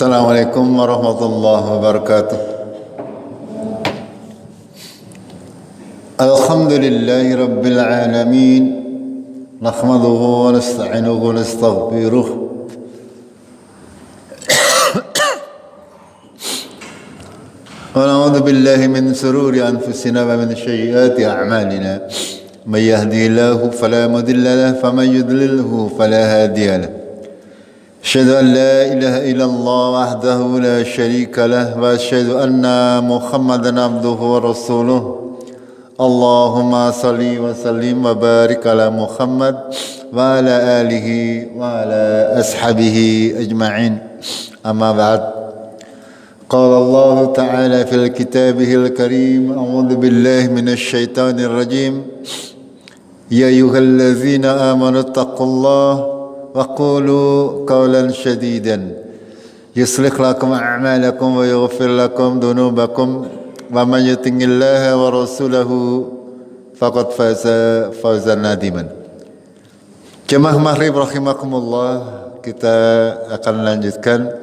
Assalamualaikum warahmatullahi wabarakatuh. Alhamdulillahi rabbil alamin. Nahmaduhu wa nasta'inuhu wa nastaghfiruh. Wa na'udzu billahi min shururi anfusina wa min sayyiati a'malina. May yahdihillahu fala mudilla lahu wa may yudlilhu fala hadiya lahu. أشهد أن لا إله إلا الله وحده لا شريك له وأشهد أن محمدا عبده ورسوله اللهم صل وسلم وبارك على محمد وعلى آله وعلى أصحابه أجمعين أما بعد قال الله تعالى في كتابه الكريم أعوذ بالله من الشيطان الرجيم يا أيها الذين آمنوا اتقوا الله وقولوا قولا شديدا يصلح لكم أعمالكم ويغفر لكم ذنوبكم ومن يطع الله ورسوله فقد فاز فوزا عظيما. Jemaah Maghrib rahimakumullah, kita akan lanjutkan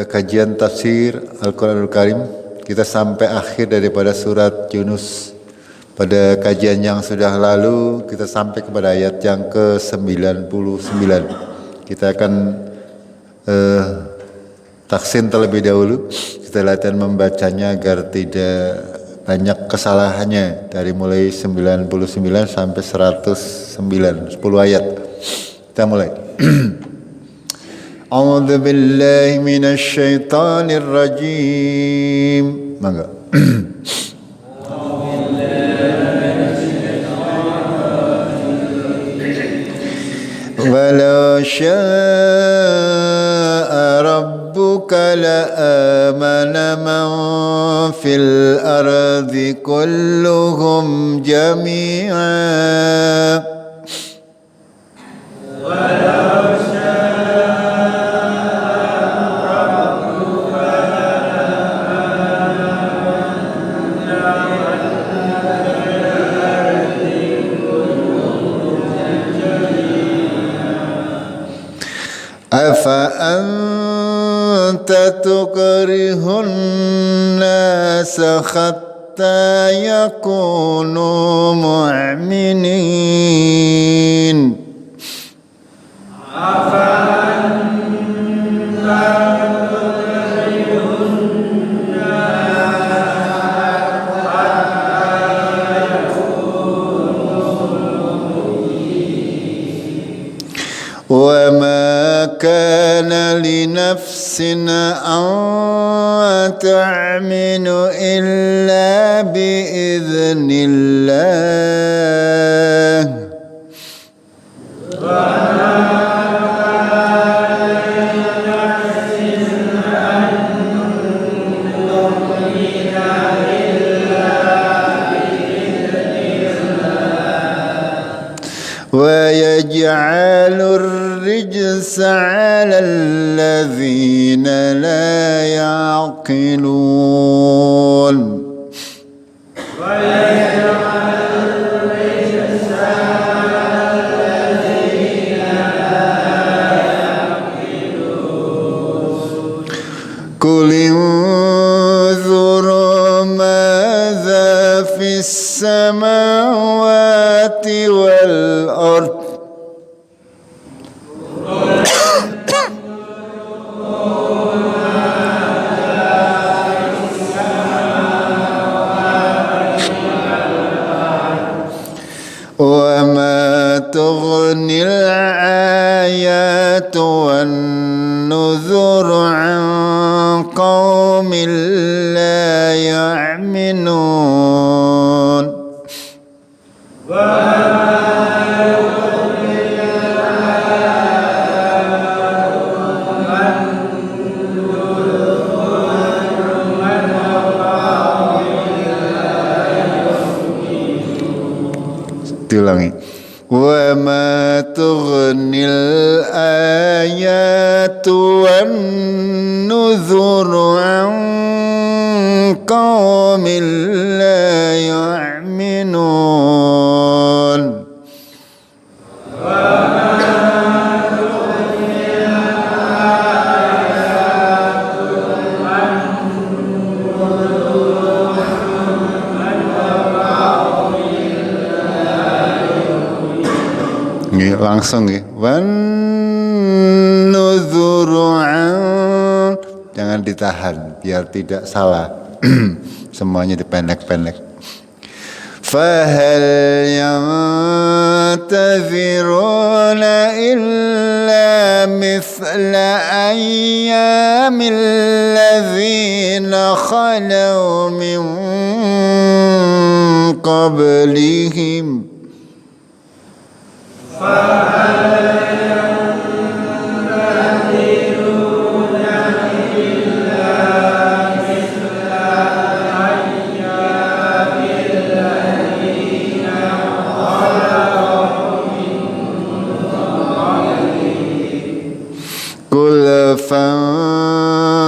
kajian tafsir Al-Quranul Karim. Kita sampai akhir daripada surat Yunus. Pada kajian yang sudah lalu kita sampai kepada ayat yang ke-99. Kita akan taksin terlebih dahulu. Kita latihan membacanya agar tidak banyak kesalahannya dari mulai 99 sampai 109, 10 ayat. Kita mulai. A'udzu billahi minasy syaithanir rajim. Mangga. ولو شاء ربك لآمن من في الأرض كلهم جميعا أفأنت تكره الناس حتى يكونوا مؤمنين وما كان لنفس أن تؤمن إلا بإذن الله ويجعل الرجس على الذين لا يعقلون قل انظروا ماذا في السماوات والأرض وما تغني الآيات والنذر عن قوم لا يؤمنون diulangi wa ma tughnil ayatu wan nuzuru an qaumin la yu'minun wa ma tughnil ayatu langsung ya. Wan nuzuru an, jangan ditahan biar tidak salah. Semuanya dipendek-pendek. Fahal yantaziruna illa mithla ayyamil ladzina khalau min qablihim. Qul fantaziru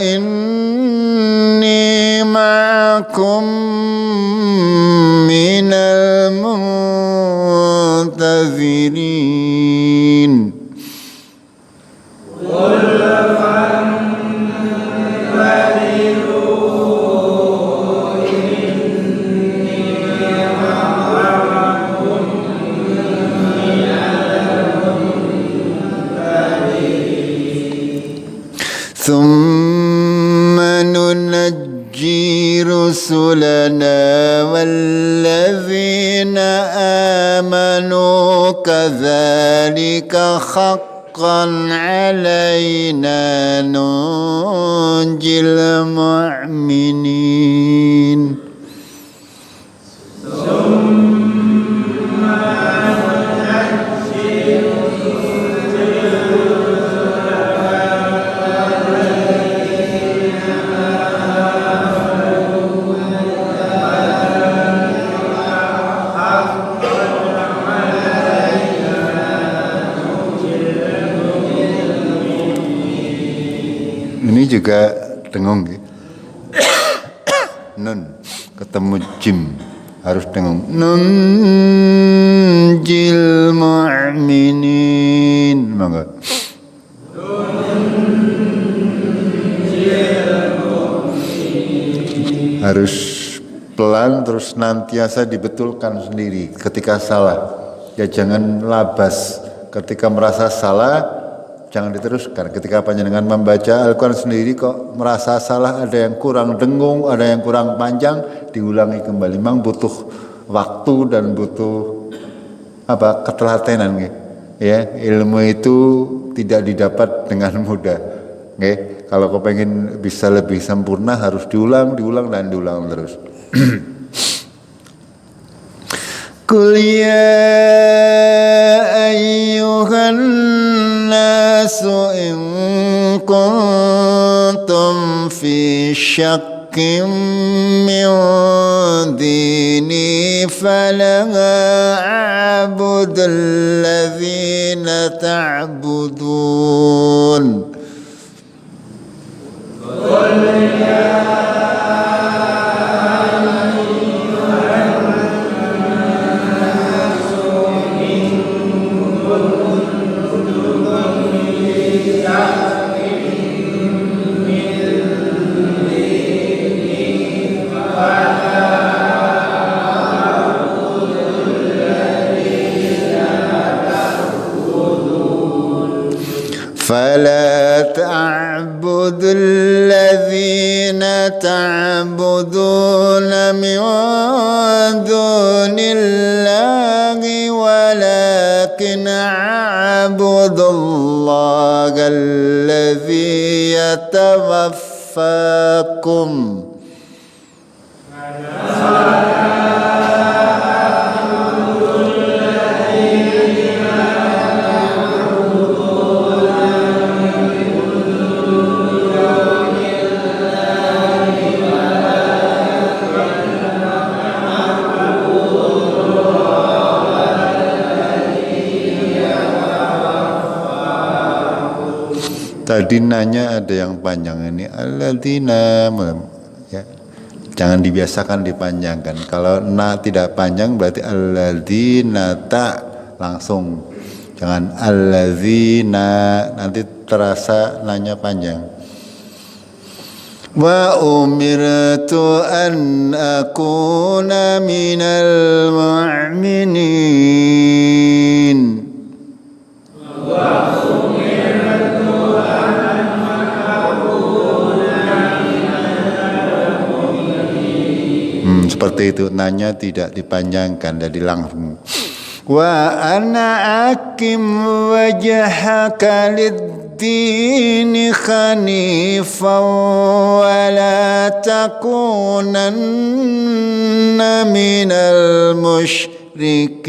inni ma'akum minal muntazirin. ثم ننجي رسلنا والذين آمنوا كذلك حقا علينا ننجي المؤمنين. Ini juga dengung ya. Nun ketemu jim harus dengung. Nun jil mu'minin. Mangga. Harus pelan terus nantiasa dibetulkan sendiri ketika salah. Ya jangan labas ketika merasa salah. Jangan diteruskan. Ketika panjenengan membaca Al-Quran sendiri kok merasa salah, ada yang kurang dengung, ada yang kurang panjang, diulangi kembali. Memang butuh waktu dan butuh ketelatenan gitu. Ya, ilmu itu tidak didapat dengan mudah. Okay? Kalau kau pengen bisa lebih sempurna harus diulang terus. Qul ya ayyuhan nasu in kuntum fi syakkim min dini fala a'budul ladzina ta'budun. فلا تعبدوا الذين تعبدون من دون الله ولكن اعبدوا الله الذي يتوفاكم. Tadi nanya ada yang panjang ini alladzina ya. Jangan dibiasakan dipanjangkan. Kalau na tidak panjang berarti alladzina ta langsung. Jangan alladzina nanti terasa nanya panjang. Wa umirtu an akuna minal mu'minin. Seperti itu, nanya tidak dipanjangkan, jadi langsung. Wa ana akim wajhaka lid-dini khanifan wa la takunanna minal musyrikin.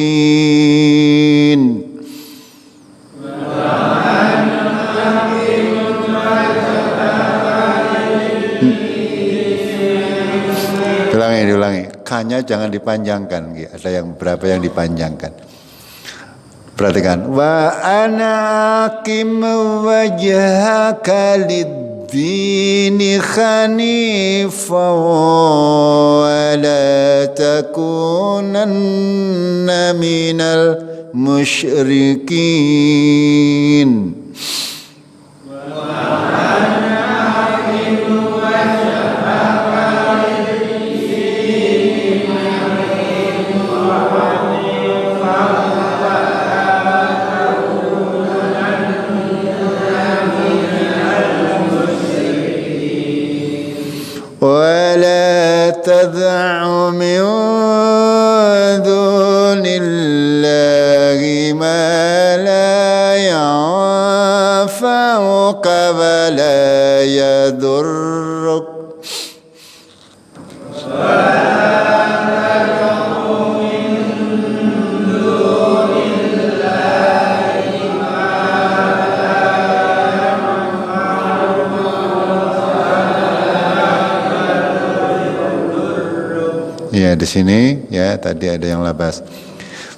Diulangi. Kanya jangan dipanjangkan. Ada yang berapa yang dipanjangkan. Perhatikan. Wa ana aqim wajhaka lid-dini khanifa wa la takunanna minal musyrikin. ولا تدع من دون الله ما لا ينفعك ولا يضرك Ya, di sini ya tadi ada yang labas.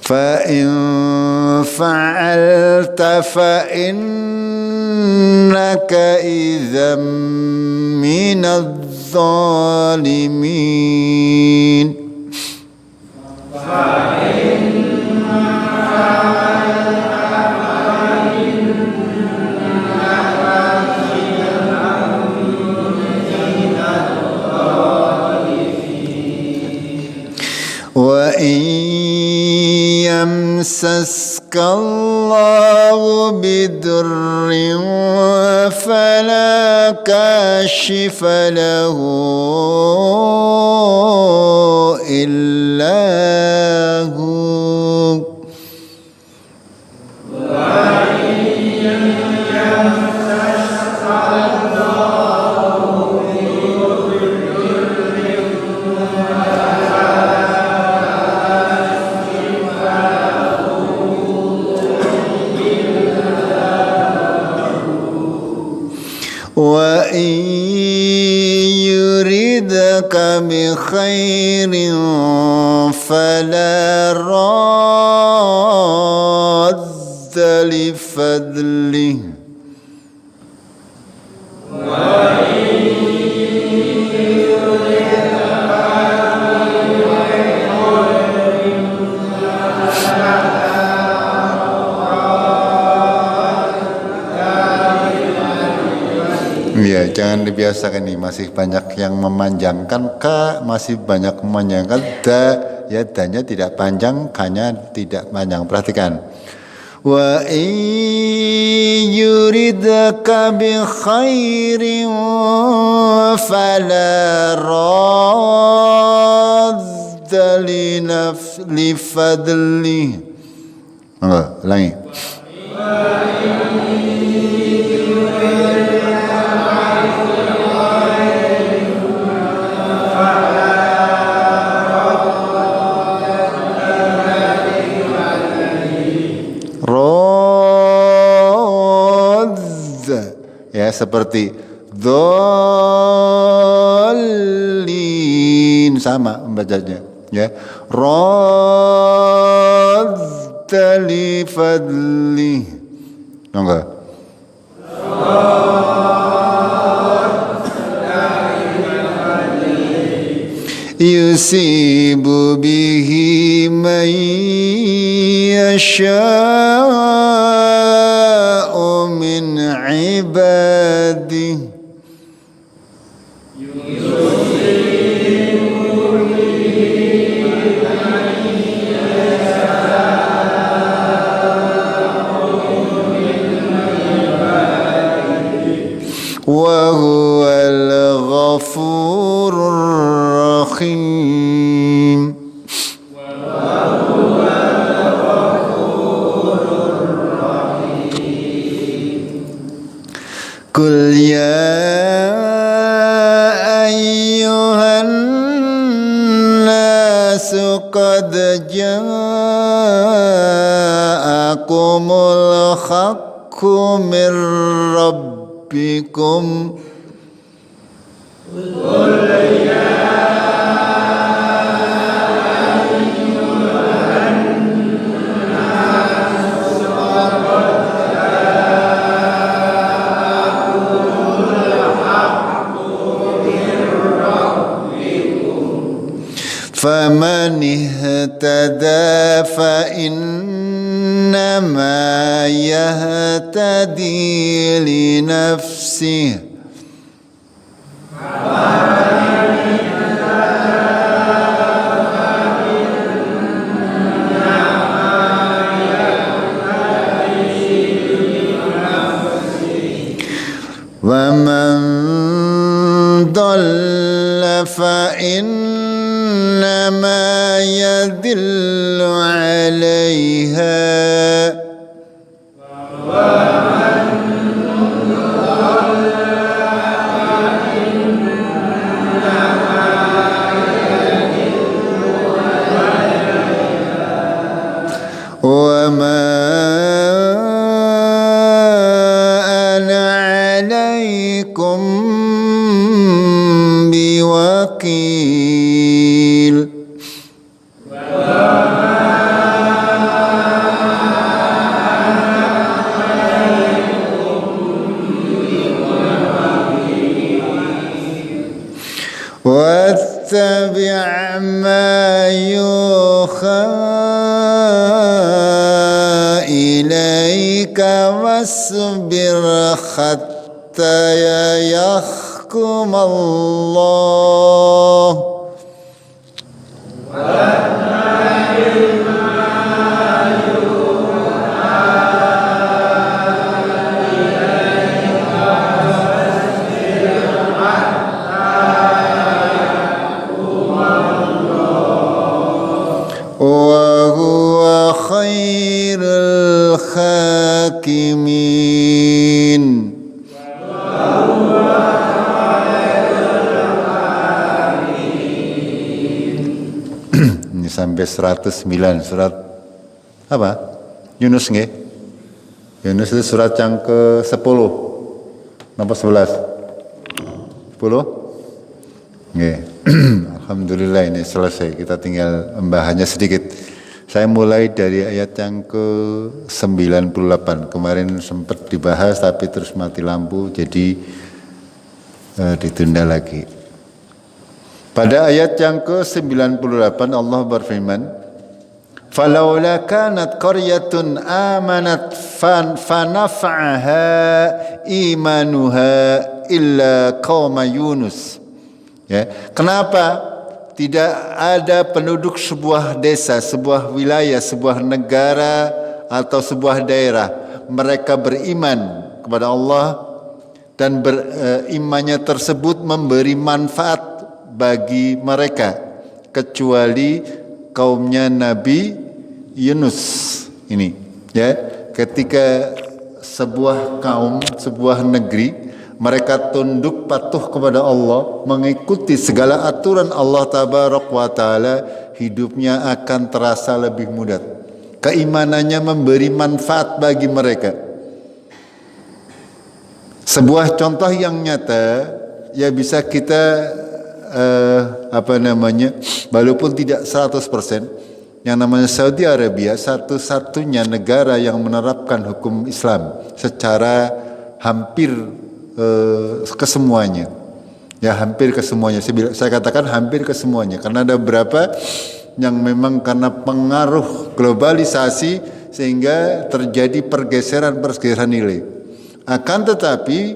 Fa in fa'alta fa innaka idzam minadh dhalimin. Wa in yamsaska Allahu bidurrin fala kashifa lahu illa hu. Wa in yuridka bi khairin fala radda li fadlihi. Ya, jangan dibiasakan ini, masih banyak yang memanjangkan ka, masih banyak memanjangkan da, ya danya tidak panjang, kanya tidak panjang. Perhatikan. Wa in yuridka bi khairin fala radda li fadlihi. Ulangi. Ya, seperti dhalin, sama membacanya ya. Radda li fadli. Enggak. Yusibu bihi man yasha'u min ibadihi. wa huwal ghafurur rahim. Qul ya ayyuhan nasu qad ja'akumul haqqu mir rabbikum faman ihtada fa innama yahtadi li nafsihi wa man dhalla fa innama yadillu 'alaiha wa ma ana 'alaikum biwakil. Wattabi' ma yuha ilaika wasbir hatta yahkum Allah. Wa huwa khairul hakimin. Ini sampai 109 surat apa? Yunus nggih. Yunus itu surat yang ke-10. Nomor 11. 10? Nggih. Alhamdulillah ini selesai. Kita tinggal membahannya sedikit. Saya mulai dari ayat yang ke-98. Kemarin sempat dibahas tapi terus mati lampu, jadi ditunda lagi. Pada ayat yang ke-98 Allah berfirman, "Falaula kanat qaryatun amanat fanafa'aha imanuha illa qauma Yunus." Ya, kenapa tidak ada penduduk sebuah desa, sebuah wilayah, sebuah negara atau sebuah daerah mereka beriman kepada Allah dan berimannya tersebut memberi manfaat bagi mereka kecuali kaumnya Nabi Yunus ini, ya. Ketika sebuah kaum, sebuah negeri mereka tunduk patuh kepada Allah, mengikuti segala aturan Allah Tabaraka wa Ta'ala, hidupnya akan terasa lebih mudah. Keimanannya memberi manfaat bagi mereka. Sebuah contoh yang nyata, ya bisa kita walaupun tidak 100%, yang namanya Saudi Arabia satu-satunya negara yang menerapkan hukum Islam secara hampir kesemuanya. Ya, hampir kesemuanya. Saya katakan hampir kesemuanya karena ada beberapa yang memang karena pengaruh globalisasi sehingga terjadi pergeseran nilai. Akan tetapi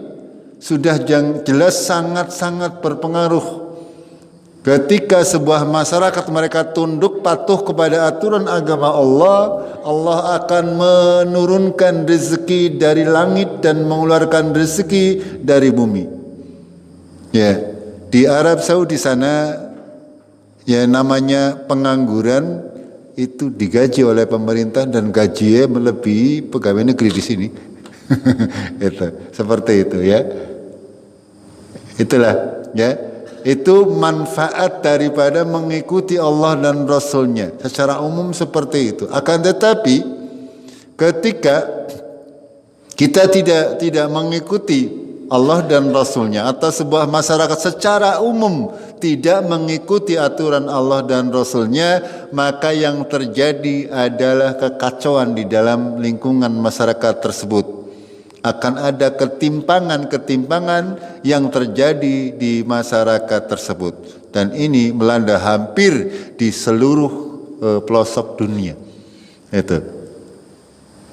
sudah jelas sangat-sangat berpengaruh. Ketika sebuah masyarakat mereka tunduk patuh kepada aturan agama Allah, Allah akan menurunkan rezeki dari langit dan mengeluarkan rezeki dari bumi. Ya, di Arab Saudi sana ya namanya pengangguran itu digaji oleh pemerintah dan gajinya melebihi pegawai negeri di sini. Itu seperti itu ya. Itulah ya. Itu manfaat daripada mengikuti Allah dan Rasulnya. Secara umum seperti itu. Akan tetapi ketika kita tidak mengikuti Allah dan Rasulnya, atau sebuah masyarakat secara umum tidak mengikuti aturan Allah dan Rasulnya, maka yang terjadi adalah kekacauan di dalam lingkungan masyarakat tersebut. Akan ada ketimpangan-ketimpangan yang terjadi di masyarakat tersebut, dan ini melanda hampir di seluruh pelosok dunia. Itu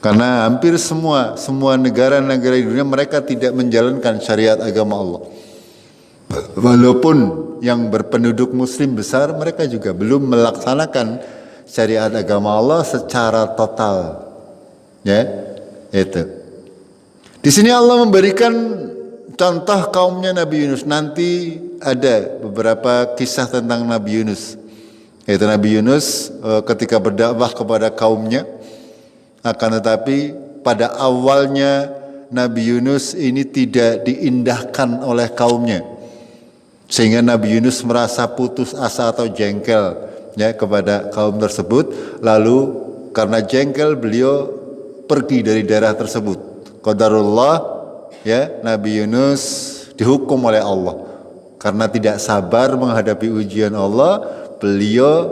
karena hampir semua negara-negara di dunia mereka tidak menjalankan syariat agama Allah. Walaupun yang berpenduduk muslim besar, mereka juga belum melaksanakan syariat agama Allah secara total. Ya, itu. Di sini Allah memberikan contoh kaumnya Nabi Yunus. Nanti ada beberapa kisah tentang Nabi Yunus. Yaitu Nabi Yunus ketika berdakwah kepada kaumnya. Akan tetapi pada awalnya Nabi Yunus ini tidak diindahkan oleh kaumnya. Sehingga Nabi Yunus merasa putus asa atau jengkel ya kepada kaum tersebut. Lalu karena jengkel beliau pergi dari daerah tersebut. Qadarullah ya, Nabi Yunus dihukum oleh Allah karena tidak sabar menghadapi ujian Allah. Beliau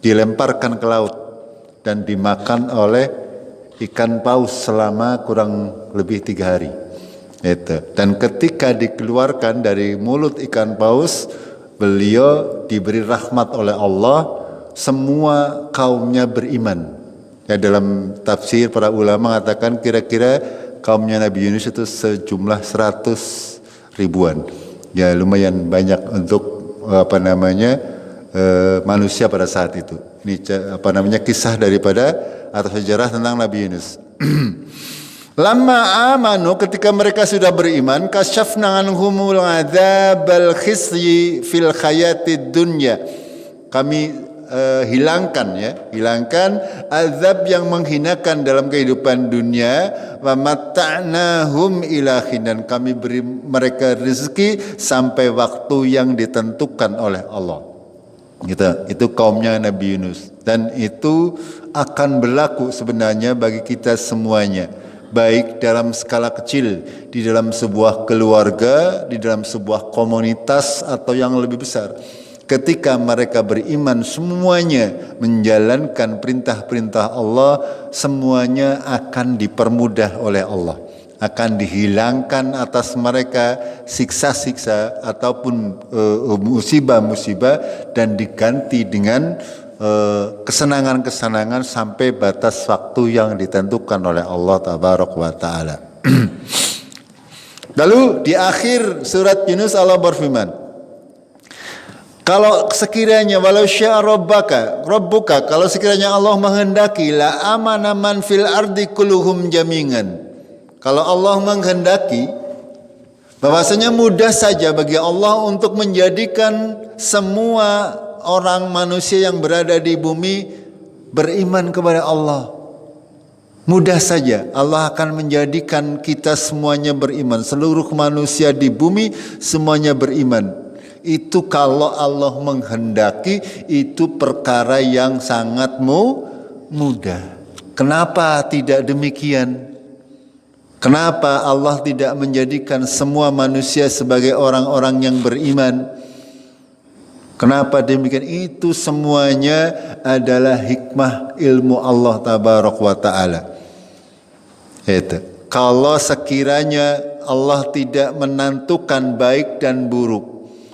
dilemparkan ke laut dan dimakan oleh ikan paus selama kurang lebih 3 hari. Itu. Dan ketika dikeluarkan dari mulut ikan paus, beliau diberi rahmat oleh Allah. Semua kaumnya beriman. Ya, dalam tafsir para ulama mengatakan kira-kira kaumnya Nabi Yunus itu sejumlah 100 ribuan. Ya, lumayan banyak untuk manusia pada saat itu. Ini kisah daripada atau sejarah tentang Nabi Yunus. Lamma amanu, ketika mereka sudah beriman, kasyafna anhumul adzabal khizyi fil hayatid dunya. Kami hilangkan azab yang menghinakan dalam kehidupan dunia, wa matta'nahum ila hin, dan kami beri mereka rezeki sampai waktu yang ditentukan oleh Allah. Gitu. Itu kaumnya Nabi Yunus, dan itu akan berlaku sebenarnya bagi kita semuanya, baik dalam skala kecil, di dalam sebuah keluarga, di dalam sebuah komunitas, atau yang lebih besar. Ketika mereka beriman, semuanya menjalankan perintah-perintah Allah, semuanya akan dipermudah oleh Allah. Akan dihilangkan atas mereka siksa-siksa ataupun musibah-musibah, dan diganti dengan kesenangan-kesenangan sampai batas waktu yang ditentukan oleh Allah Tabaraka wa Ta'ala. Lalu di akhir surat Yunus Allah berfirman, kalau sekiranya walau syaa rabbuka, kalau sekiranya Allah menghendaki, la amana man fil ardi kulluhum jami'an. Kalau Allah menghendaki, bahwasanya mudah saja bagi Allah untuk menjadikan semua orang manusia yang berada di bumi beriman kepada Allah. Mudah saja Allah akan menjadikan kita semuanya beriman. Seluruh manusia di bumi semuanya beriman. Itu kalau Allah menghendaki, itu perkara yang sangat mudah. Kenapa tidak demikian? Kenapa Allah tidak menjadikan semua manusia sebagai orang-orang yang beriman? Kenapa demikian? Itu semuanya adalah hikmah ilmu Allah Tabaraka wa Ta'ala. Itu. Kalau sekiranya Allah tidak menentukan baik dan buruk,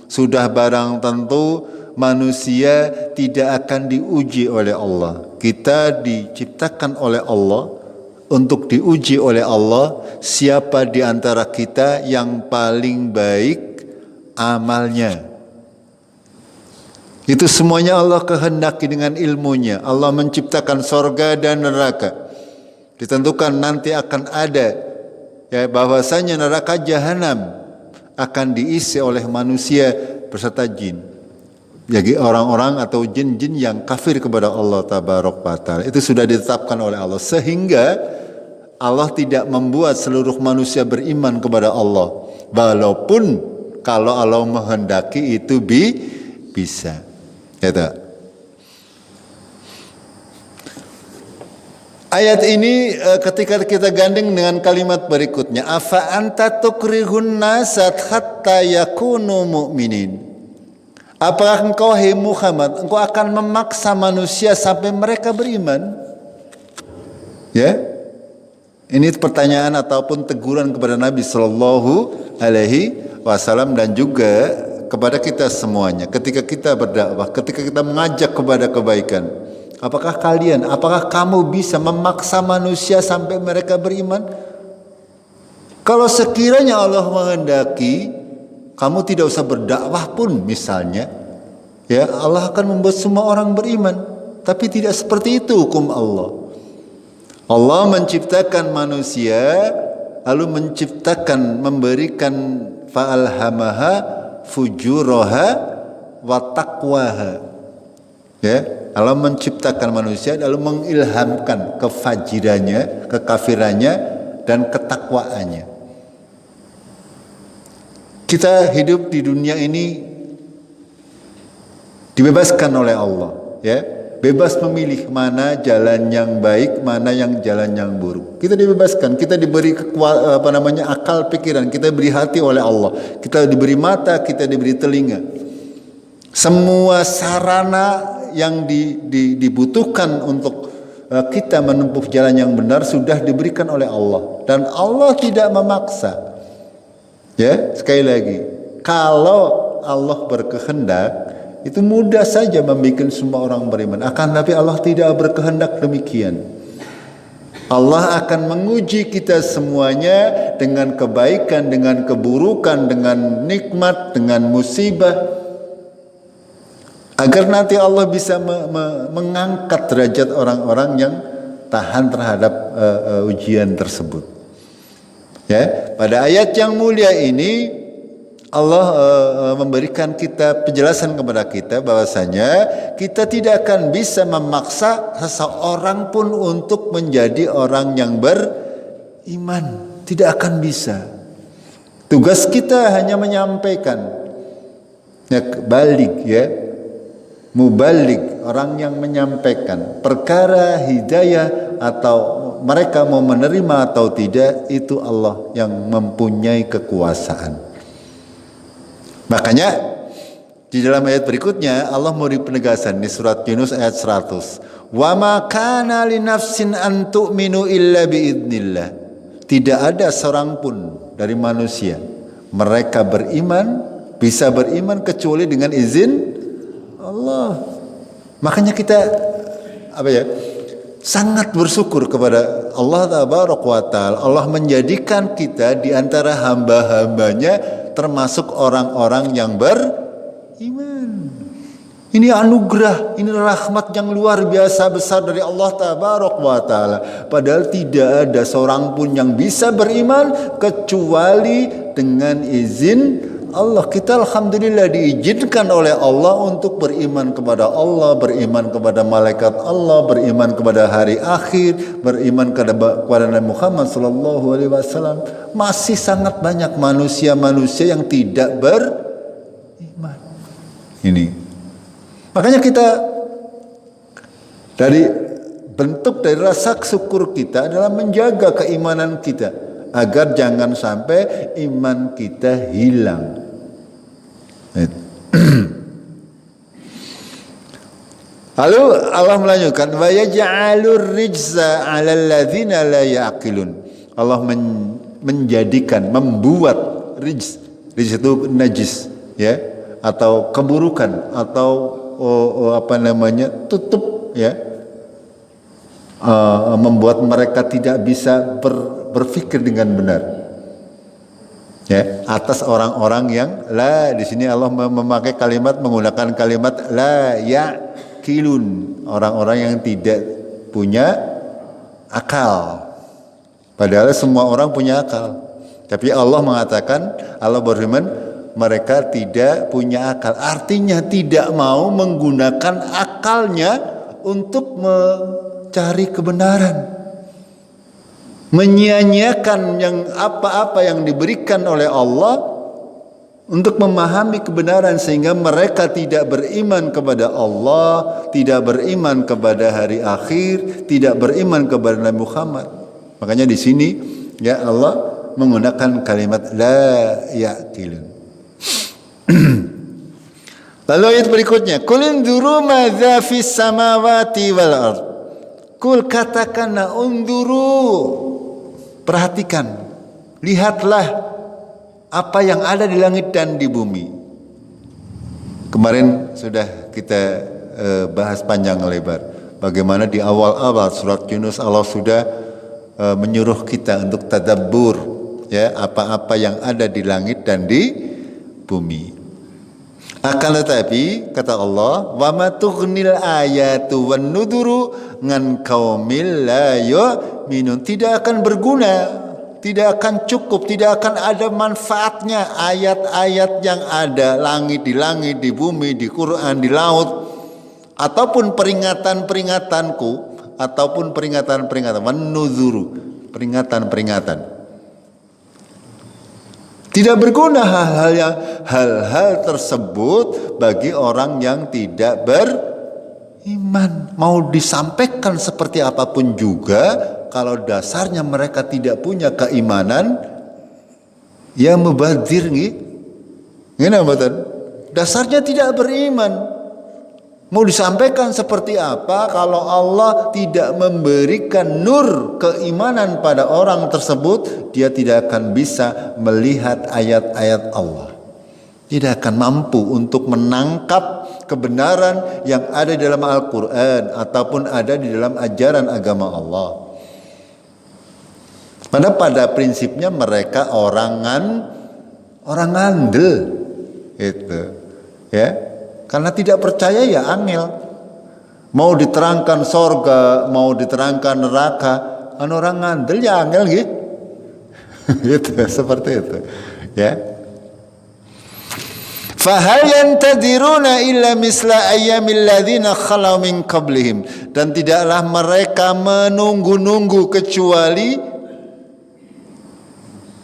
sudah barang tentu manusia tidak akan diuji oleh Allah. Kita diciptakan oleh Allah untuk diuji oleh Allah, siapa di antara kita yang paling baik amalnya. Itu semuanya Allah kehendaki dengan ilmunya. Allah menciptakan sorga dan neraka. Ditentukan nanti akan ada, ya, bahwasanya neraka jahanam akan diisi oleh manusia beserta jin. Jadi orang-orang atau jin-jin yang kafir kepada Allah Tabaraka wa Ta'ala. Itu sudah ditetapkan oleh Allah. Sehingga Allah tidak membuat seluruh manusia beriman kepada Allah. Walaupun kalau Allah menghendaki itu bisa. Gitu. Ayat ini ketika kita gandeng dengan kalimat berikutnya, afa anta tukrihun nasat hatta yakunu mu'minin. Apakah engkau, hai Muhammad, engkau akan memaksa manusia sampai mereka beriman? Ya, ini pertanyaan ataupun teguran kepada Nabi Sallallahu Alaihi Wasallam dan juga kepada kita semuanya. Ketika kita berdakwah, ketika kita mengajak kepada kebaikan, apakah kamu bisa memaksa manusia sampai mereka beriman? Kalau sekiranya Allah menghendaki, kamu tidak usah berdakwah pun misalnya, ya, Allah akan membuat semua orang beriman. Tapi tidak seperti itu hukum Allah. Allah menciptakan manusia, lalu memberikan fa'alhamaha fujuraha wa taqwaha. Ya, Allah menciptakan manusia lalu mengilhamkan kefajirannya, kekafirannya dan ketakwaannya. Kita hidup di dunia ini dibebaskan oleh Allah, ya, bebas memilih mana jalan yang baik, mana yang jalan yang buruk. Kita dibebaskan, kita diberi akal pikiran, kita diberi hati oleh Allah, kita diberi mata, kita diberi telinga. Semua sarana yang dibutuhkan untuk kita menempuh jalan yang benar sudah diberikan oleh Allah, dan Allah tidak memaksa. Ya, sekali lagi, kalau Allah berkehendak, itu mudah saja membuat semua orang beriman. Akan tapi Allah tidak berkehendak demikian. Allah akan menguji kita semuanya dengan kebaikan, dengan keburukan, dengan nikmat, dengan musibah, agar nanti Allah bisa mengangkat derajat orang-orang yang tahan terhadap ujian tersebut. Ya, pada ayat yang mulia ini Allah memberikan kita penjelasan kepada kita bahwasanya kita tidak akan bisa memaksa seseorang pun untuk menjadi orang yang beriman. Tidak akan bisa. Tugas kita hanya menyampaikan. Ya, balik, ya. Mubalik, orang yang menyampaikan perkara hidayah atau mereka mau menerima atau tidak, itu Allah yang mempunyai kekuasaan. Makanya di dalam ayat berikutnya Allah memberi penegasan di surat Yunus ayat 100. Wa ma kana li nafsin an tu'minu illa biidznillah. Tidak ada seorang pun dari manusia mereka bisa beriman kecuali dengan izin Allah. Makanya kita sangat bersyukur kepada Allah Tabaraka wa Ta'ala. Allah menjadikan kita di antara hamba-hambanya termasuk orang-orang yang beriman. Ini anugerah, ini rahmat yang luar biasa besar dari Allah Tabaraka wa Ta'ala. Padahal tidak ada seorang pun yang bisa beriman kecuali dengan izin Allah. Kita alhamdulillah diizinkan oleh Allah untuk beriman kepada Allah, beriman kepada malaikat Allah, beriman kepada hari akhir, beriman kepada Nabi Muhammad sallallahu alaihi wasallam. Masih sangat banyak manusia-manusia yang tidak beriman. Ini. Makanya kita bentuk dari rasa syukur kita adalah menjaga keimanan kita agar jangan sampai iman kita hilang. Lalu Allah melanjutkan wa yaj'alur rijza 'alal ladzina la ya'qilun. Allah membuat rijz itu najis, ya, atau keburukan atau tutup, ya, membuat mereka tidak bisa berpikir dengan benar. Ya, atas orang-orang yang la, di sini Allah menggunakan kalimat la ya'qilun, orang-orang yang tidak punya akal. Padahal semua orang punya akal. Tapi Allah mengatakan, Allah berfirman, mereka tidak punya akal. Artinya tidak mau menggunakan akalnya untuk mencari kebenaran. Menyia-nyiakan yang apa-apa yang diberikan oleh Allah untuk memahami kebenaran, sehingga mereka tidak beriman kepada Allah, tidak beriman kepada hari akhir, tidak beriman kepada Nabi Muhammad. Makanya di sini ya Allah menggunakan kalimat la ya'qilun. Lalu ayat berikutnya, qul unzuru madza fis samawati wal ard. Qul, katakanlah, unduru, perhatikan, lihatlah apa yang ada di langit dan di bumi. Kemarin sudah kita bahas panjang lebar bagaimana di awal-awal surat Yunus Allah sudah menyuruh kita untuk tadabbur, ya, apa-apa yang ada di langit dan di bumi. Akan tetapi kata Allah, wa ma tughnil ayatu wan nuduru ngan qaumil la yu'minun, tidak akan berguna, tidak akan cukup, tidak akan ada manfaatnya ayat-ayat yang ada di langit, di bumi, di Quran, di laut, ataupun peringatan-peringatanku, ataupun peringatan-peringatan, wan nuzuru, peringatan-peringatan. Tidak berguna hal-hal tersebut bagi orang yang tidak beriman. Mau disampaikan seperti apapun juga, kalau dasarnya mereka tidak punya keimanan, ya mubadzir nggih. Ngene mboten? Dasarnya tidak beriman. Mau disampaikan seperti apa kalau Allah tidak memberikan nur keimanan pada orang tersebut, dia tidak akan bisa melihat ayat-ayat Allah. Tidak akan mampu untuk menangkap kebenaran yang ada di dalam Al-Quran ataupun ada di dalam ajaran agama Allah. Pada prinsipnya mereka orang ngandel itu, ya. Karena tidak percaya ya angel. Mau diterangkan sorga, mau diterangkan neraka, orang ngandel ya angel gitu. Gitu, seperti itu. Ya. Fahal yantadiruna illa misla ayyamil ladzina khalau min qablihim, dan tidaklah mereka menunggu-nunggu kecuali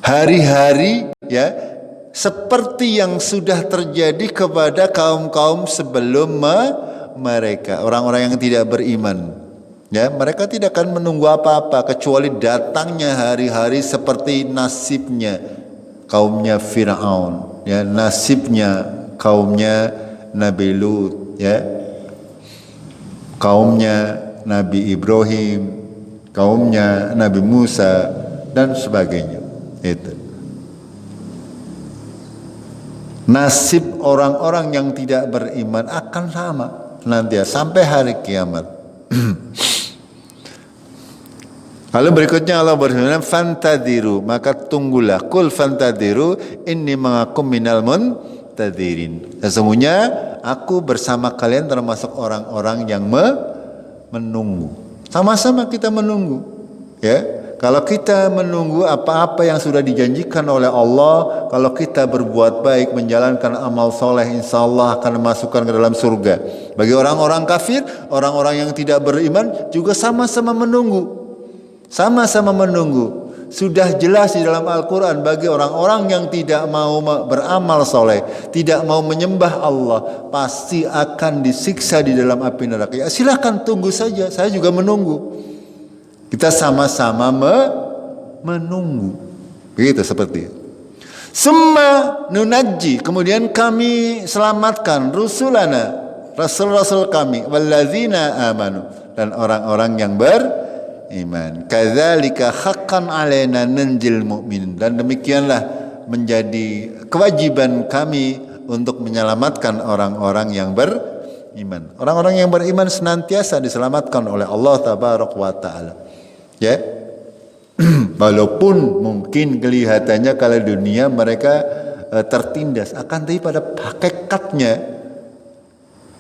hari-hari, ya, seperti yang sudah terjadi kepada kaum-kaum sebelum mereka, orang-orang yang tidak beriman. Ya, mereka tidak akan menunggu apa-apa kecuali datangnya hari-hari seperti nasibnya kaumnya Firaun, ya, nasibnya kaumnya Nabi Lut, ya, kaumnya Nabi Ibrahim, kaumnya Nabi Musa dan sebagainya. Itu nasib orang-orang yang tidak beriman akan sama nanti sampai hari kiamat. Lalu berikutnya Allah berfirman, fantadiru, maka tunggulah, kul fantadiru inni ma'akum minal muntadirin, sesungguhnya aku bersama kalian termasuk orang-orang yang menunggu. Sama-sama kita menunggu, ya. Kalau kita menunggu apa-apa yang sudah dijanjikan oleh Allah, kalau kita berbuat baik, menjalankan amal soleh, insya Allah akan dimasukkan ke dalam surga. Bagi orang-orang kafir, orang-orang yang tidak beriman juga sama-sama menunggu. Sama-sama menunggu. Sudah jelas di dalam Al-Quran, bagi orang-orang yang tidak mau beramal soleh, tidak mau menyembah Allah, pasti akan disiksa di dalam api neraka. Ya, silakan tunggu saja, saya juga menunggu. Kita sama-sama menunggu. Begitu seperti itu. Summa nunajji, kemudian kami selamatkan rusulana, rasul-rasul kami, walladzina amanu, dan orang-orang yang beriman. Kadzalika haqqan alaina nanjil mu'minin, dan demikianlah menjadi kewajiban kami untuk menyelamatkan orang-orang yang beriman. beriman. Orang-orang yang beriman senantiasa diselamatkan oleh Allah Tabaraka wa Ta'ala. Ya. Walaupun mungkin kelihatannya kalau dunia mereka tertindas, akan tapi pada hakikatnya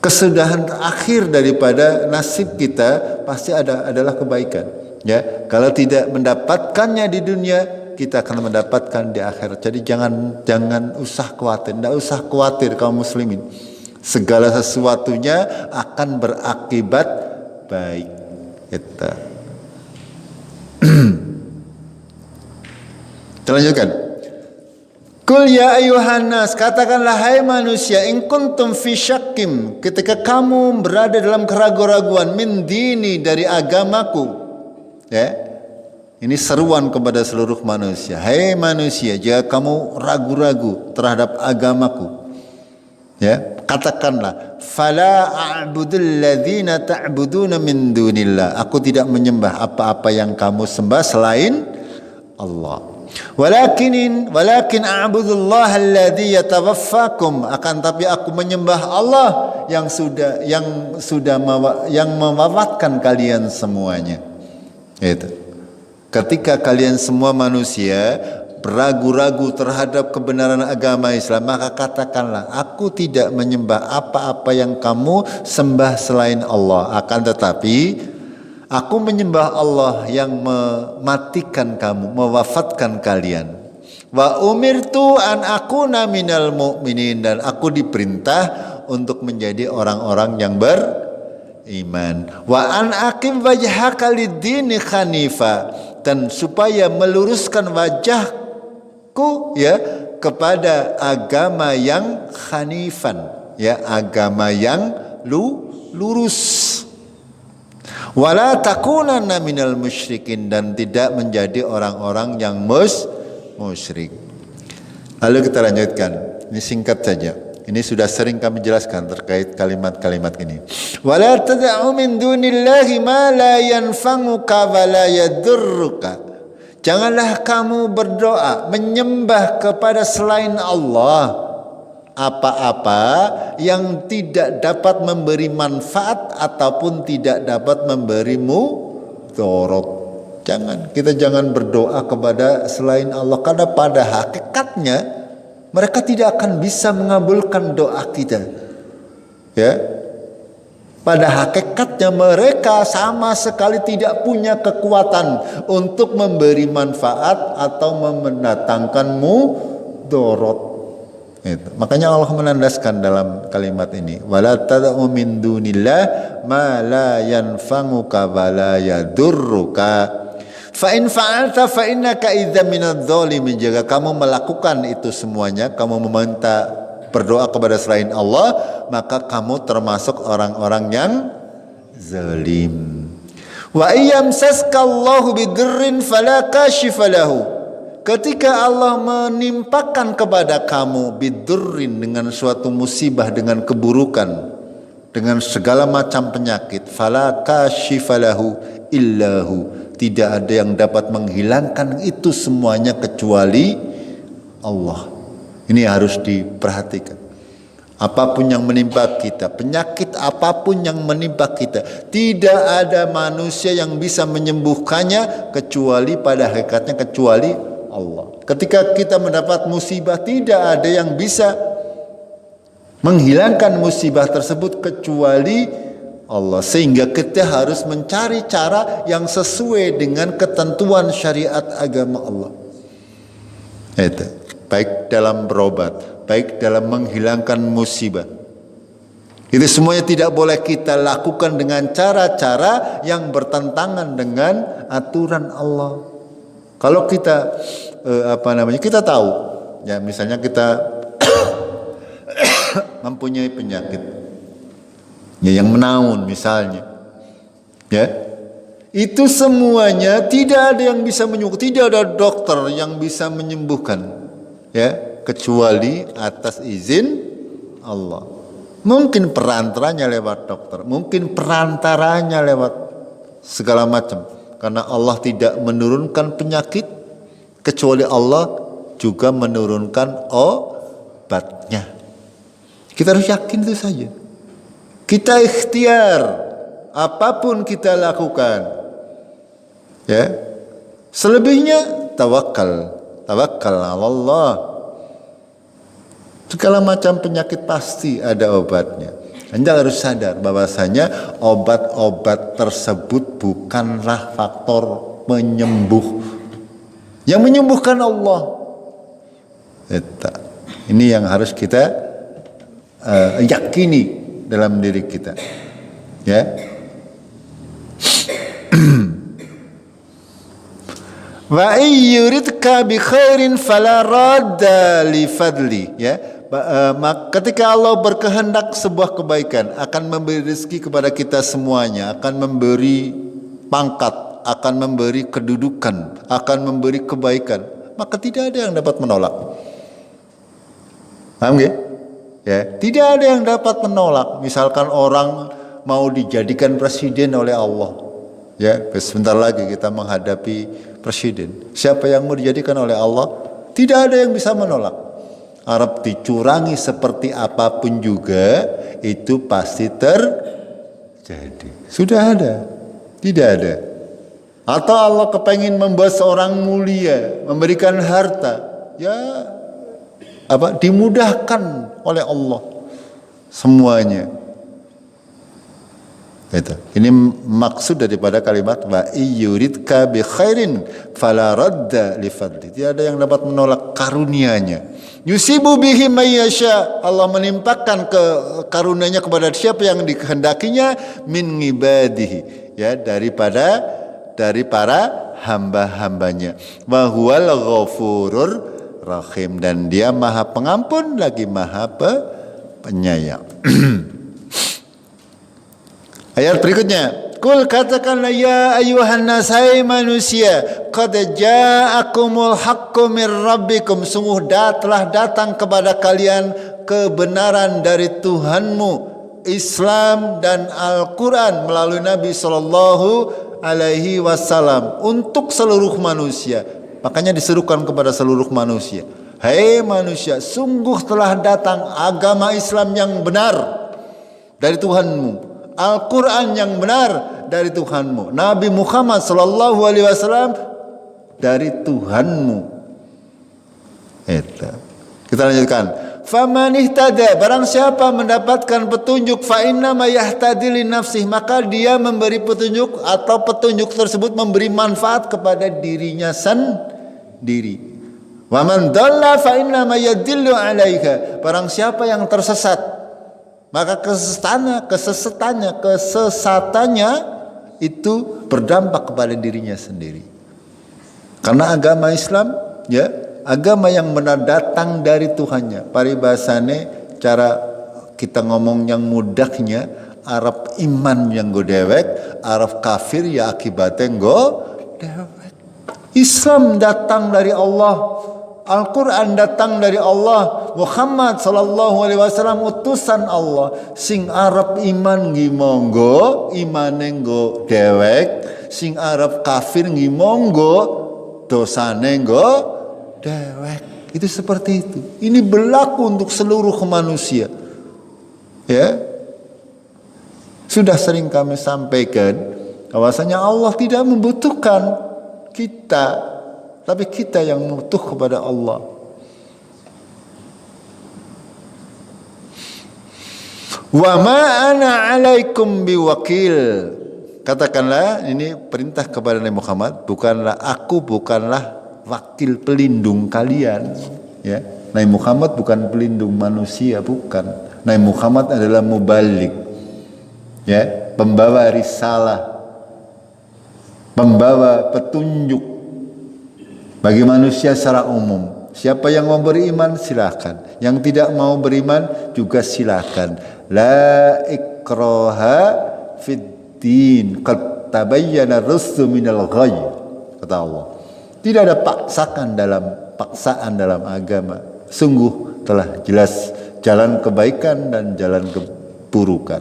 kesudahan akhir daripada nasib kita pasti adalah kebaikan. Ya, kalau tidak mendapatkannya di dunia, kita akan mendapatkan di akhirat. Jadi jangan usah khawatir, tidak usah khawatir kaum muslimin. Segala sesuatunya akan berakibat baik. Kita lanjutkan. Qul ya ayuhan nas, katakanlah hai manusia, in kuntum fi syakkim, ketika kamu berada dalam keraguan-raguan, min dini, dari agamaku. Ya. Ini seruan kepada seluruh manusia. Hai manusia, jika kamu ragu-ragu terhadap agamaku, ya, katakanlah, fala a'budul ladzina ta'buduna min dunillah, aku tidak menyembah apa-apa yang kamu sembah selain Allah. Walakin a'budullaha alladzi yatawaffakum, akan tapi aku menyembah Allah yang mewafatkan kalian semuanya. Itu. Ketika kalian semua manusia ragu-ragu terhadap kebenaran agama Islam, maka katakanlah, aku tidak menyembah apa-apa yang kamu sembah selain Allah, akan tetapi aku menyembah Allah yang mematikan kamu, mewafatkan kalian. Wa umirtu an akuna minal mu'minin, dan aku diperintah untuk menjadi orang-orang yang beriman. Wa an aqim wajhaka lid-dini hanifa, dan supaya meluruskan wajahku, ya, kepada agama yang hanifan, ya, agama yang lurus. Wala takunanna minal musyrikin, dan tidak menjadi orang-orang yang musyrik. Lalu kita lanjutkan. Ini singkat saja. Ini sudah sering kami jelaskan terkait kalimat-kalimat ini. Wala tad'u min dunillahi ma la yanfa'uka wa la yadurruka. Janganlah kamu berdoa menyembah kepada selain Allah apa-apa yang tidak dapat memberi manfaat ataupun tidak dapat memberimu mudarat. Kita jangan berdoa kepada selain Allah, karena pada hakikatnya mereka tidak akan bisa mengabulkan doa kita. Ya. Pada hakikatnya mereka sama sekali tidak punya kekuatan untuk memberi manfaat atau mendatangkan mudarat. Itu. Makanya Allah menandaskan dalam kalimat ini, wala tad'u min dunillah ma la yanfa'uka wa la yadurruka. Fa in fa'alta fa innaka idzan minadh dhalimin. Jika kamu melakukan itu semuanya, kamu meminta berdoa kepada selain Allah, maka kamu termasuk orang-orang yang zalim. Wa iyamsaskallahu bidurrin fala kashifa lahu. Ketika Allah menimpakan kepada kamu bidurrin, dengan suatu musibah, dengan keburukan, dengan segala macam penyakit, fala kashifa lahu illahu, tidak ada yang dapat menghilangkan itu semuanya kecuali Allah. Ini harus diperhatikan. Apapun yang menimpa kita, penyakit apapun yang menimpa kita, tidak ada manusia yang bisa menyembuhkannya kecuali pada hakikatnya kecuali Allah. Ketika kita mendapat musibah, tidak ada yang bisa menghilangkan musibah tersebut kecuali Allah. Sehingga kita harus mencari cara yang sesuai dengan ketentuan syariat agama Allah. Itu. Baik dalam berobat, baik dalam menghilangkan musibah. Itu semuanya tidak boleh kita lakukan dengan cara-cara yang bertentangan dengan aturan Allah. Kalau kita kita tahu, ya, misalnya kita mempunyai penyakit, ya, yang menaun misalnya, ya, itu semuanya tidak ada yang bisa menyembuhkan, tidak ada dokter yang bisa menyembuhkan, ya, kecuali atas izin Allah. Mungkin perantaranya lewat dokter, mungkin perantaranya lewat segala macam, karena Allah tidak menurunkan penyakit kecuali Allah juga menurunkan obatnya. Kita harus yakin itu saja. Kita ikhtiar, apapun kita lakukan. Ya. Selebihnya tawakal. Tawakal 'ala Allah. Segala macam penyakit pasti ada obatnya. Anda harus sadar bahwasanya obat-obat tersebut bukanlah faktor penyembuh. Yang menyembuhkan Allah. Ini yang harus kita yakini dalam diri kita. Ya. Wa yuridka bi khairin fala radda li fadli, ya. Ketika Allah berkehendak sebuah kebaikan, akan memberi rezeki kepada kita semuanya, akan memberi pangkat, akan memberi kedudukan, akan memberi kebaikan, maka tidak ada yang dapat menolak. Paham ya? Ya, tidak ada yang dapat menolak. Misalkan orang mau dijadikan presiden oleh Allah, ya, sebentar lagi kita menghadapi presiden. Siapa yang mau dijadikan oleh Allah, tidak ada yang bisa menolak. Arab dicurangi seperti apapun juga, itu pasti terjadi. Sudah ada, tidak ada. Atau Allah kepengen membuat seorang mulia, memberikan harta, ya dimudahkan oleh Allah semuanya. Itu. Ini maksud daripada kalimat wa yuridka bi khairin fala radda li fadli. Tidak ada yang dapat menolak karunia-Nya. Yusibu bihi may yasha. Allah menimpakan karunia-Nya kepada siapa yang dikehendakinya min ibadihi, ya, dari para hamba-hambanya. Wa huwal ghafurur rahim, dan Dia Maha Pengampun lagi Maha Penyayang. Ayat berikutnya, Kul katakanlah ya ayuhan nas, hai manusia, qad ja'akumul haqqu mir rabbikum, sungguh telah datang kepada kalian kebenaran dari Tuhanmu, Islam dan Al-Quran melalui Nabi sallallahu alaihi wasallam untuk seluruh manusia. Makanya diserukan kepada seluruh manusia, hai manusia, sungguh telah datang agama Islam yang benar dari Tuhanmu, Al-Quran yang benar dari Tuhanmu, Nabi Muhammad sallallahu alaihi wasallam dari Tuhanmu. Itu. Kita lanjutkan. Faman ihtada, barang siapa mendapatkan petunjuk, fa inna ma yahtadi li nafsih, maka dia memberi petunjuk atau petunjuk tersebut memberi manfaat kepada dirinya sendiri. Wa man dhalla fa inna ma yadillu 'alaiha, barang siapa yang tersesat, maka kesesatannya itu berdampak kepada dirinya sendiri. Karena agama Islam, ya, agama yang benar datang dari Tuhannya. Paribasane cara kita ngomong yang mudahnya, Arab iman yang go dewek, Arab kafir ya akibatnya go dewek. Islam datang dari Allah, Al-Quran datang dari Allah, Muhammad sallallahu alaihi wasallam utusan Allah. Sing Arab iman nggih monggo, imane nggo dewek, sing Arab kafir nggih monggo, dosane nggo dewek. Itu seperti itu. Ini berlaku untuk seluruh manusia. Ya. Sudah sering kami sampaikan bahwasanya Allah tidak membutuhkan kita, tapi kita yang butuh kepada Allah. Wa ma ana 'alaikum biwakil. Katakanlah, ini perintah kepada Nabi Muhammad, bukanlah wakil pelindung kalian, ya. Nabi Muhammad bukan pelindung manusia, bukan. Nabi Muhammad adalah mubaligh, ya, pembawa risalah, pembawa petunjuk bagi manusia secara umum. Siapa yang mau beriman silakan, yang tidak mau beriman juga silakan. La ikraha fid din, qad tabayyana ar-rusydu minal ghayy, kata Allah. Tidak ada paksaan dalam agama. Sungguh telah jelas jalan kebaikan dan jalan keburukan.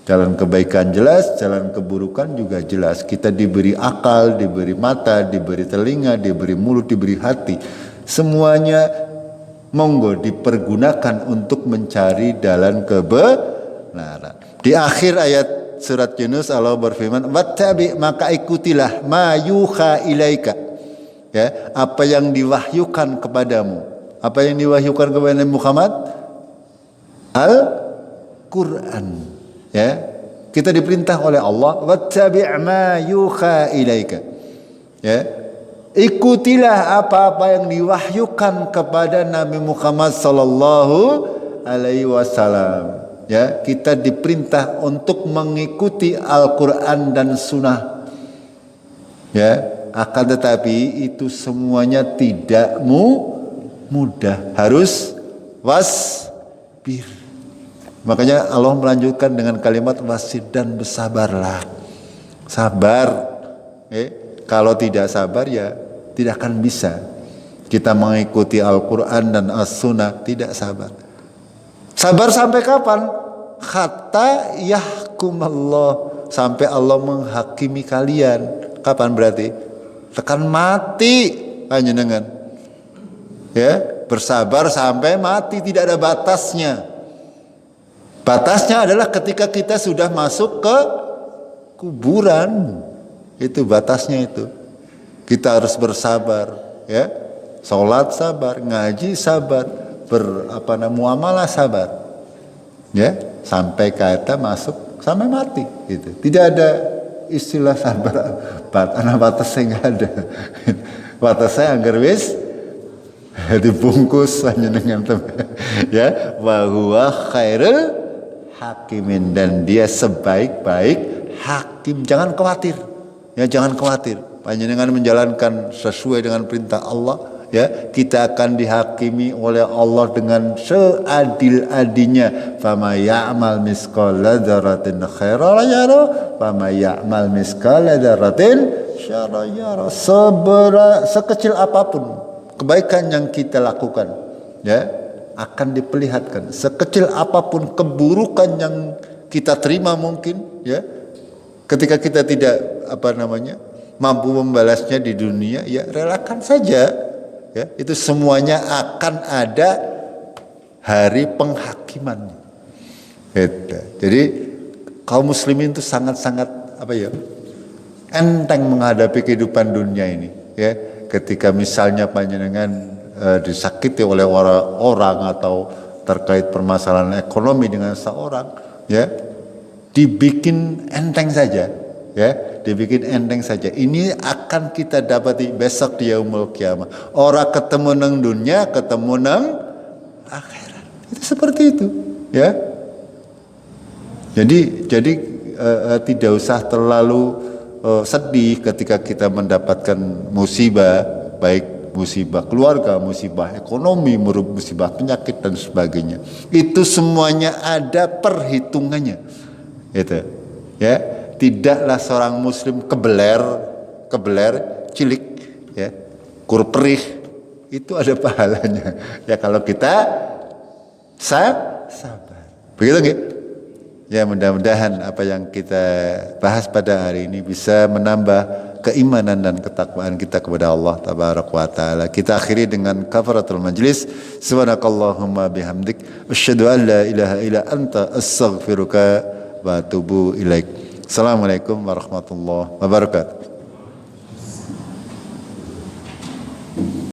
Jalan kebaikan jelas, jalan keburukan juga jelas. Kita diberi akal, diberi mata, diberi telinga, diberi mulut, diberi hati. Semuanya monggo dipergunakan untuk mencari jalan kebenaran. Di akhir ayat surat Yunus Allah berfirman, "Wattabi, maka ikutilah ma yuha ilaika." Ya, apa yang diwahyukan kepadamu. Apa yang diwahyukan kepada Nabi Muhammad? Al-Qur'an. Ya. Kita diperintah oleh Allah, "Wattabi ma yuha ilaika." Ya. Ikutilah apa-apa yang diwahyukan kepada Nabi Muhammad sallallahu alaihi wasallam. Ya, kita diperintah untuk mengikuti Al-Quran dan Sunnah. Ya, akan tetapi itu semuanya tidak mudah. Harus wasbir. Makanya Allah melanjutkan dengan kalimat wasbir dan bersabarlah. Sabar. Kalau tidak sabar ya tidak akan bisa kita mengikuti Al-Quran dan As-Sunnah, tidak sabar. Sabar sampai kapan? Hatta yahkumallah, sampai Allah menghakimi kalian. Kapan berarti? Tekan mati panjenengan. Ya, bersabar sampai mati, tidak ada batasnya. Batasnya adalah ketika kita sudah masuk ke kuburan. Itu batasnya itu. Kita harus bersabar, ya. Salat sabar, ngaji sabar, muamalah sabar, ya, sampai kata masuk sampai mati gitu. Tidak ada istilah sabar batasnya nggak ada. Batasnya agar wis dibungkus hanya dengan ya, wa huwa khairul hakimin, dan dia sebaik-baik hakim. Jangan khawatir, ya, jangan khawatir. Panjenengan menjalankan sesuai dengan perintah Allah, ya, kita akan dihakimi oleh Allah dengan seadil-adilnya. Fama ya'mal misqala dzarratin khairan yara, fama ya'mal misqala dzarratin syarran yara. Sekecil apapun kebaikan yang kita lakukan, ya, akan diperlihatkan. Sekecil apapun keburukan yang kita terima mungkin, ya, ketika kita tidak mampu membalasnya di dunia, ya relakan saja. Ya, itu semuanya akan ada hari penghakiman. Jadi kaum muslimin itu sangat-sangat enteng menghadapi kehidupan dunia ini. Ya, ketika misalnya panjenengan disakiti oleh orang atau terkait permasalahan ekonomi dengan seorang, ya, dibikin enteng saja. Ya, dibikin enteng saja. Ini akan kita dapati besok di yaumul kiamah. Orang ketemu nang dunia, ketemu nang akhirat. Itu seperti itu, ya. Jadi tidak usah terlalu sedih ketika kita mendapatkan musibah, baik musibah keluarga, musibah ekonomi, musibah penyakit dan sebagainya. Itu semuanya ada perhitungannya. Itu, ya. Tidaklah seorang muslim kebeler cilik, ya, kurperih, itu ada pahalanya, ya, kalau kita sabar. Begitu nggih? Ya, mudah-mudahan apa yang kita bahas pada hari ini bisa menambah keimanan dan ketakwaan kita kepada Allah tabaraka wa taala. Kita akhiri dengan kafaratul majlis. Subhanakallahumma bihamdik asyhadu an la ilaha illa anta astaghfiruka wa atubu ilaik. Assalamualaikum warahmatullahi wabarakatuh.